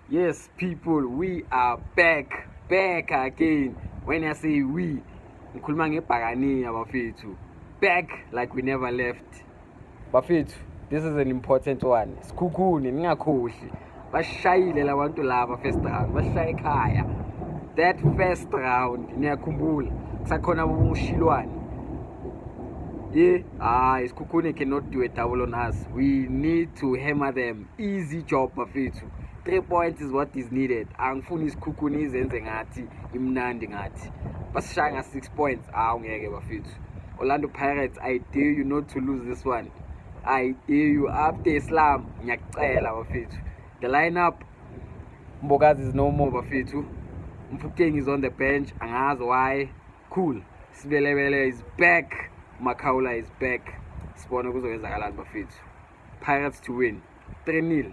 Yes, people, we are back again. When I say we, ngikhuluma ngebhakaniya bafethu. Back like we never left. Bafethu, this is an important one. Sikhukhune ningakhohlwa. Bashayile labantu laba first round. Bashaya ekhaya. That first round niyakhumbula. Kusakhona ubushilwane. Yeah, Isikhukhune cannot do a double on us. We need to hammer them. Easy job bafethu. 3 points is what is needed. Angifuni Isikhukhune izenze ngathi imnandi ngathi. Basishaya 6 points. Ungeke bafethu. Orlando Pirates, I dare you not to lose this one. I dare you. After Islam, ngiyakucela bafethu. The lineup, Mbokazi is no more bafethu. Mfukeng is on the bench. Angazi why. Cool. Sibelebele is back. Makaula is back. Sibona kuzoyenzakalani bafethu. Pirates to win 3-0.